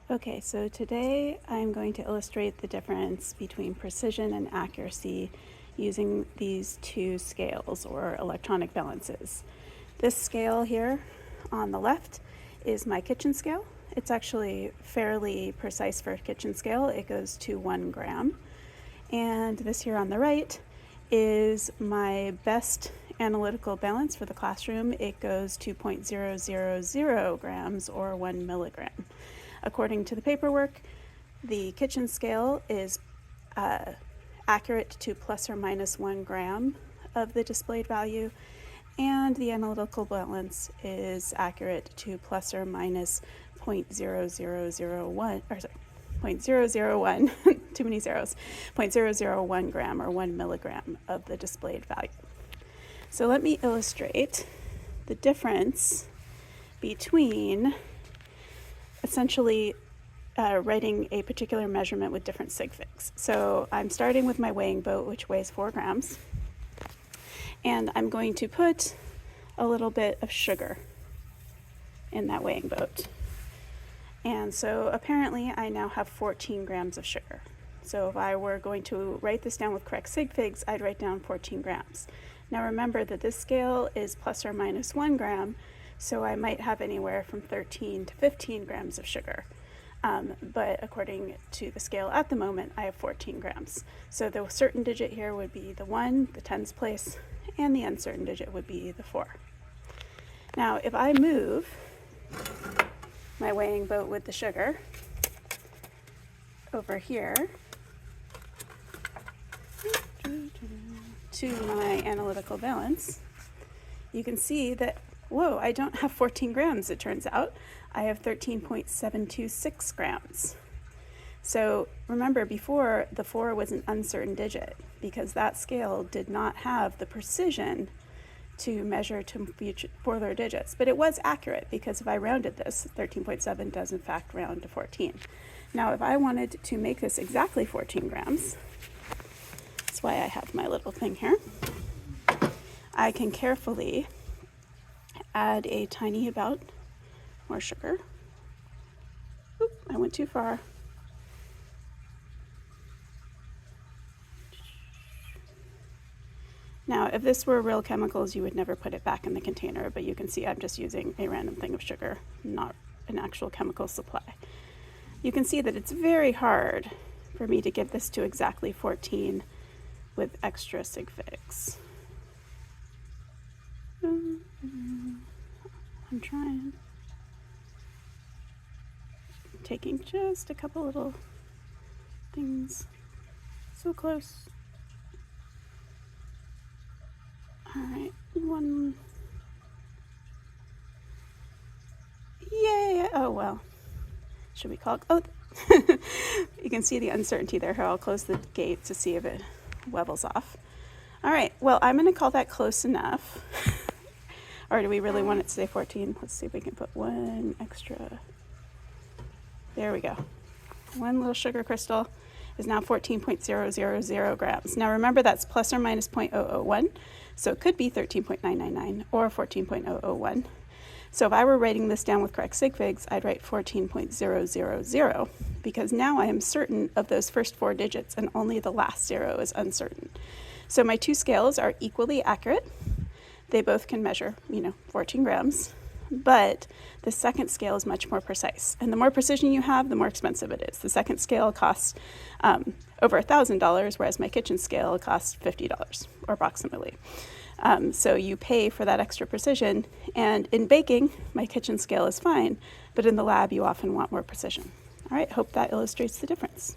Okay, so today I'm going to illustrate the difference between precision and accuracy using these two scales or electronic balances. This scale here on the left is my kitchen scale. It's actually fairly precise for a kitchen scale. It goes to 1 gram. And this here on the right is my best analytical balance for the classroom. It goes to 0.000 grams or 1 milligram. According to the paperwork, the kitchen scale is accurate to plus or minus 1 gram of the displayed value, and the analytical balance is accurate to plus or minus 0.0001, or sorry, 0.001, too many zeros, 0.001 gram or 1 milligram of the displayed value. So let me illustrate the difference between essentially writing a particular measurement with different sig figs. So I'm starting with my weighing boat, which weighs 4 grams, and I'm going to put a little bit of sugar in that weighing boat. And so apparently I now have 14 grams of sugar. So if I were going to write this down with correct sig figs, I'd write down 14 grams. Now remember that this scale is plus or minus 1 gram, so I might have anywhere from 13 to 15 grams of sugar. But according to the scale at the moment, I have 14 grams. So the certain digit here would be the 1, the tens place, and the uncertain digit would be the 4. Now, if I move my weighing boat with the sugar over here to my analytical balance, you can see that, whoa, I don't have 14 grams, it turns out. I have 13.726 grams. So remember, before, the 4 was an uncertain digit because that scale did not have the precision to measure to further digits. But it was accurate because if I rounded this, 13.7 does in fact round to 14. Now, if I wanted to make this exactly 14 grams, that's why I have my little thing here, I can carefully add a tiny amount more sugar. Oop, I went too far. Now, if this were real chemicals, you would never put it back in the container, but you can see I'm just using a random thing of sugar, not an actual chemical supply. You can see that it's very hard for me to get this to exactly 14 with extra sig figs. I'm trying. Taking just a couple little things. So close. All right, 1. Yay! Oh well. Should we call it? Oh, you can see the uncertainty there. Here, I'll close the gate to see if it levels off. All right. Well, I'm going to call that close enough. Or do we really want it to say 14? Let's see if we can put 1 extra. There we go. 1 little sugar crystal is now 14.000 grams. Now remember, that's plus or minus 0.001, so it could be 13.999 or 14.001. So if I were writing this down with correct sig figs, I'd write 14.000 because now I am certain of those first 4 digits and only the last 0 is uncertain. So my two scales are equally accurate. They both can measure, 14 grams. But the second scale is much more precise. And the more precision you have, the more expensive it is. The second scale costs over $1,000, whereas my kitchen scale costs $50, or approximately. So you pay for that extra precision. And in baking, my kitchen scale is fine, but in the lab, you often want more precision. All right, hope that illustrates the difference.